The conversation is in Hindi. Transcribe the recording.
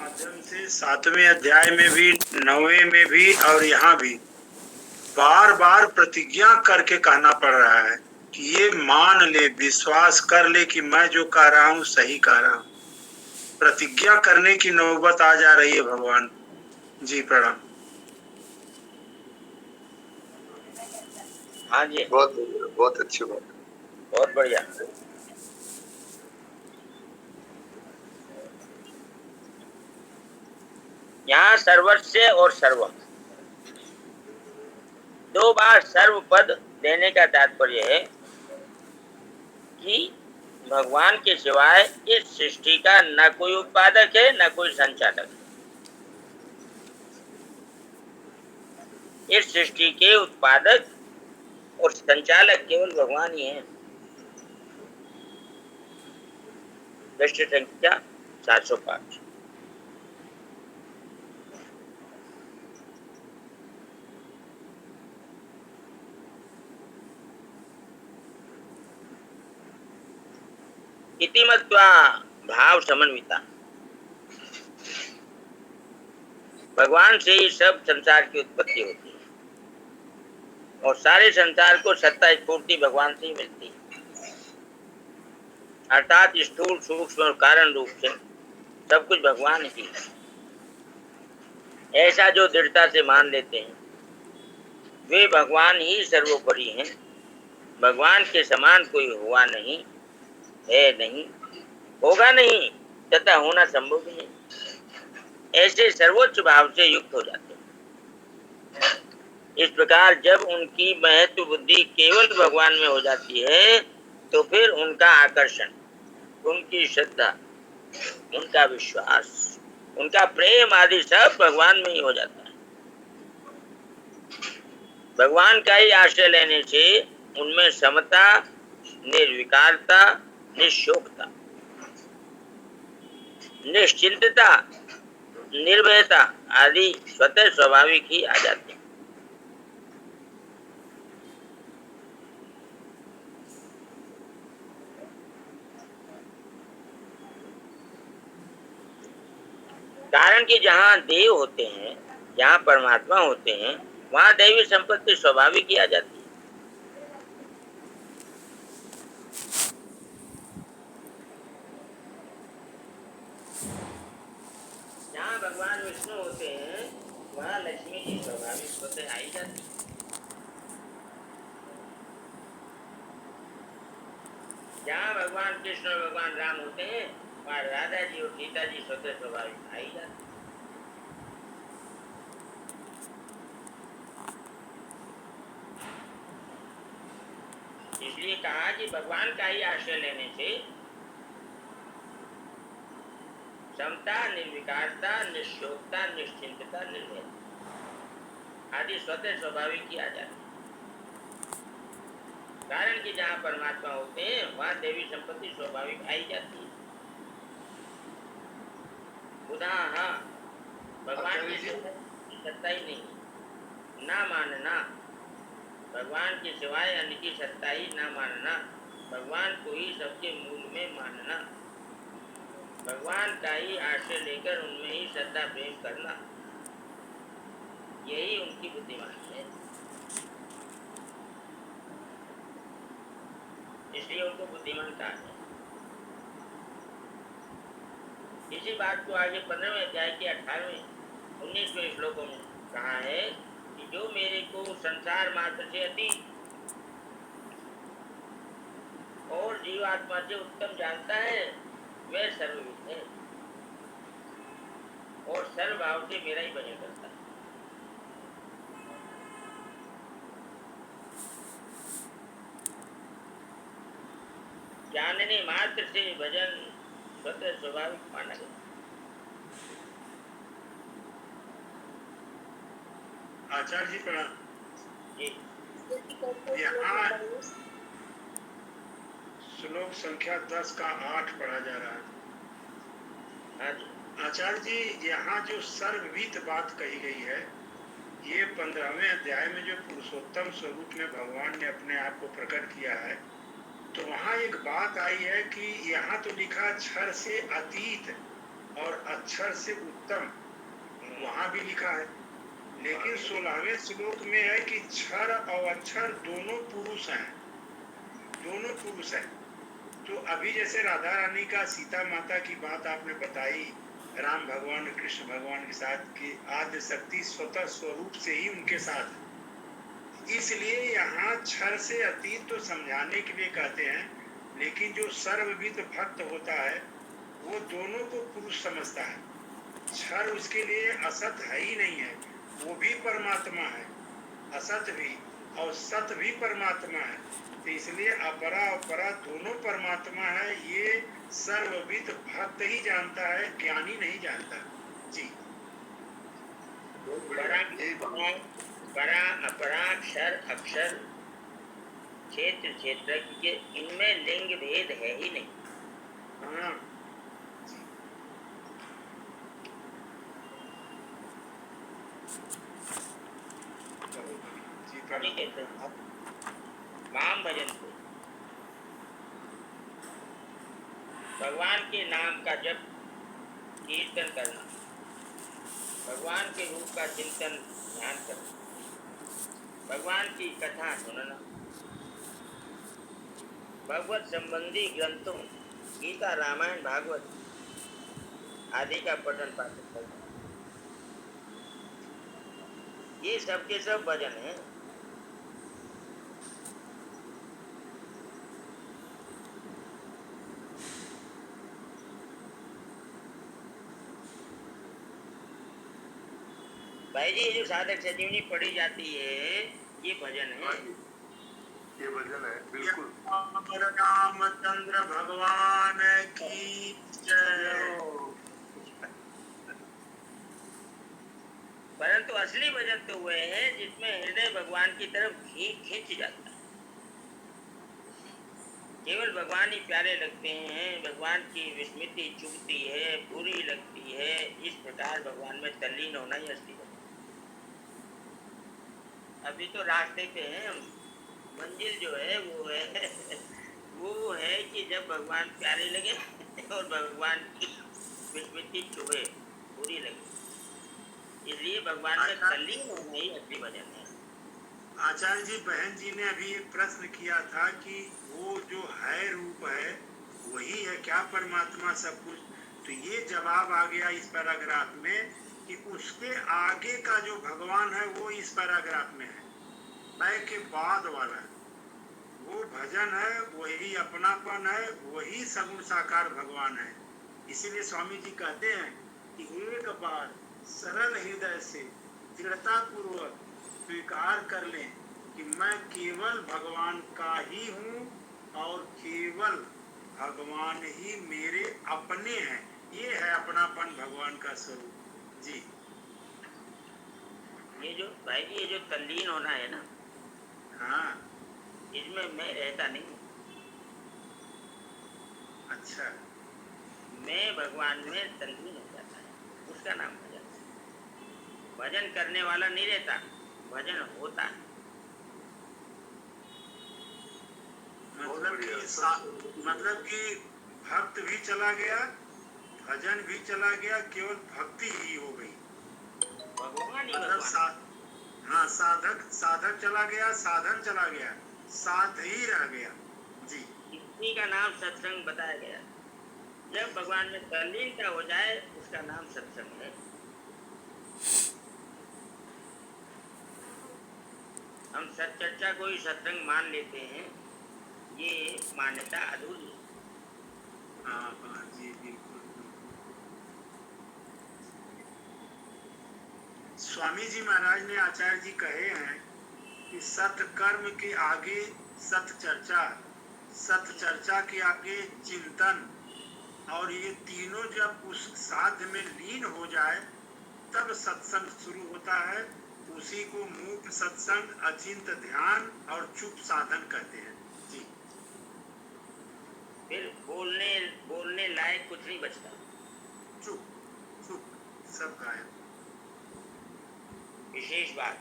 माध्यम से 7वें अध्याय में भी, 9वें में भी और यहाँ भी बार बार प्रतिज्ञा करके कहना पड़ रहा है कि ये मान ले, विश्वास कर ले कि मैं जो कह रहा हूँ सही कह रहा हूँ। प्रतिज्ञा करने की नौबत आ जा रही है भगवान जी। प्रणाम। हाँ जी, बहुत अच्छी बात, बहुत बढ़िया। यहाँ सर्वस्व और सर्वम, दो बार सर्व पद देने का तात्पर्य है कि भगवान के सिवाय इस सृष्टि का न कोई उत्पादक है न कोई संचालक है। इस सृष्टि के उत्पादक और संचालक केवल भगवान ही हैं। पृष्ठ संख्या 705। इति मत्वा भाव समन्विता, भगवान से ही सब संसार की उत्पत्ति होती है और सारे संसार को सत्ता स्फूर्ति भगवान से ही मिलती है। अर्थात स्थूल सूक्ष्म और कारण रूप से सब कुछ भगवान ही है। ऐसा जो दृढ़ता से मान लेते हैं वे भगवान ही सर्वोपरि हैं। भगवान के समान कोई हुआ नहीं, है नहीं, होगा नहीं तथा होना संभव नहीं। ऐसे सर्वोच्च भाव से युक्त हो जाते हैं। इस प्रकार जब उनकी महत्व बुद्धि केवल भगवान में हो जाती है तो फिर उनका आकर्षण, उनकी श्रद्धा, उनका विश्वास, उनका प्रेम आदि सब भगवान में ही हो जाता है। भगवान का ही आश्रय लेने से उनमें समता, निर्विकारता, निशोकता, निश्चिंतता, निर्भयता आदि स्वतः स्वाभाविक ही आ जाती है। कारण कि जहाँ देव होते हैं, जहाँ परमात्मा होते हैं, वहाँ दैवी संपत्ति स्वाभाविक ही आ जाती है। जहाँ भगवान विष्णु होते हैं वहाँ लक्ष्मी जी स्वाभाविक होते आई जाती है। जहाँ भगवान कृष्ण और भगवान राम होते हैं वहाँ राधा जी और सीता जी स्वतः स्वाभाविक आई जाती है। इसलिए कहा कि भगवान का ही आश्रय लेने से समता, निर्विकारता, निशोकता, निश्चिंतता, निर्भयता आदि स्वतः स्वाभाविक ही आ जाती है। कारण कि जहाँ परमात्मा होते हैं वहाँ देवी संपत्ति स्वाभाविक आई जाती है। उदाहरण, भगवान की सत्ता ही नहीं, ना मानना, भगवान के सिवाय अन्य की सत्ता ही ना मानना, भगवान को ही सबके मूल में मानना, भगवान का ही आश्रय लेकर उनमें ही श्रद्धा प्रेम करना, यही उनकी बुद्धिमानी है। इसलिए उनको बुद्धिमान कहा है। इसी बात को आगे 15वें अध्याय के 18वें 19वें श्लोकों में कहा है कि जो मेरे को संसार मात्र से अतीत और जीवात्मा से उत्तम जानता है वह सर्वविद है और सर्वभाव से मेरा ही भजन करता है। जानने मात्र से भजन स्वतः स्वाभाविक माना गया। आचार्य जी प्रणाम जी। यहाँ श्लोक संख्या 10 का 8 पढ़ा जा रहा है। हाँ जी। आचार्य जी, यहाँ जो सर्वविद बात कही गई है, ये 15वें अध्याय में जो पुरुषोत्तम स्वरूप में भगवान ने अपने आप को प्रकट किया है, तो वहाँ एक बात आई है कि यहाँ तो लिखा क्षर से अतीत, और अक्षर से उत्तम वहां भी लिखा है, लेकिन 16वें श्लोक में है कि क्षर और अक्षर दोनों पुरुष हैं, दोनों पुरुष हैं। तो अभी जैसे राधा रानी का सीता माता की बात आपने बताई, राम भगवान कृष्ण भगवान के साथ कि आद्य शक्ति स्वतः स्वरूप से ही उनके साथ, इसलिए यहाँ क्षर से अतीत तो समझाने के लिए कहते हैं, लेकिन जो सर्वविद भक्त होता है वो दोनों को पुरुष समझता है। क्षर उसके लिए असत है ही नहीं है, वो भी परमात्मा है, असत भी और सत भी परमात्मा है। तो इसलिए अपरा और परा दोनों परमात्मा है, ये सर्वविद भक्त ही जानता है, ज्ञानी नहीं जानता। जी परा अपरा क्षर अक्षर क्षेत्र क्षेत्रज्ञ, इनमें लिंग भेद है ही नहीं। हाँ जी माम भजन को भगवान के नाम का जप कीर्तन करना, भगवान के रूप का चिंतन ध्यान करना, भगवान की कथा सुनना, भगवत संबंधी ग्रंथों गीता रामायण भागवत आदि का पठन पाठन करना, ये सब के सब भजन है। भाई जी, ये जो साधक संजीवनी पढ़ी जाती है ये भजन है, ये भजन है बिल्कुल। रामचंद्र भगवान की जय। परंतु असली भजन तो हुए हैं जिसमें हृदय भगवान की तरफ खींच जाता है, केवल भगवान ही प्यारे लगते हैं, भगवान की विस्मृति चुभती है, बुरी लगती है, इस प्रकार भगवान में तल्लीन होना ही असली भजन। अभी तो रास्ते पे हैं हम, मंजिल जो है वो है कि जब भगवान प्यारे लगे और भगवान की विस्मृति चुभे, बुरी लगे, इसलिए भगवान में तल्लीन होना ही असली भजन है। आचार्य जी, बहन जी ने अभी एक प्रश्न किया था कि वो जो है रूप है वही है क्या परमात्मा सब कुछ? तो ये जवाब आ गया इस पैराग्राफ में कि उसके आगे का जो भगवान है वो इस पैराग्राफ में है, मैं के बाद वाला वो भजन है, वही अपनापन है, वही सगुण साकार भगवान है। इसीलिए स्वामी जी कहते हैं कि एक बार सरल हृदय से दृढ़ता पूर्वक स्वीकार कर लें कि मैं केवल भगवान का ही हूँ और केवल भगवान ही मेरे अपने हैं, ये है अपनापन भगवान का स्वरूप। जी ये जो भाई जी, ये जो तल्लीन होना है ना, हाँ इसमें मैं रहता नहीं। अच्छा, मैं भगवान में तल्लीन हो जाता है, उसका नाम भजन है। भजन करने वाला नहीं रहता, भजन होता है। मतलब कि भक्त भी चला गया, भजन भी चला गया, केवल भक्ति ही हो गई। भगवान ही मतलब भगवान। हाँ, साधक चला गया, साधन चला गया, साध ही रह गया। जी, इसी का नाम सत्संग बताया गया। जब भगवान में तल्लीनता हो जाए उसका नाम सत्संग है। हम सच्चर्चा को ही सत्संग मान लेते हैं, ये मान्यता अधूरी है। हाँ हाँ जी, बिल्कुल। स्वामी जी महाराज ने आचार्य जी कहे हैं कि सत्कर्म के आगे सत चर्चा, सत चर्चा के आगे चिंतन, और ये तीनों जब उस साध में लीन हो जाए तब सत्संग शुरू होता है। उसी को मूक सत्संग, अचिंत ध्यान और चुप साधन कहते हैं। जी, फिर बोलने लायक कुछ नहीं बचता, चुप चुप सब गायब। विशेष बात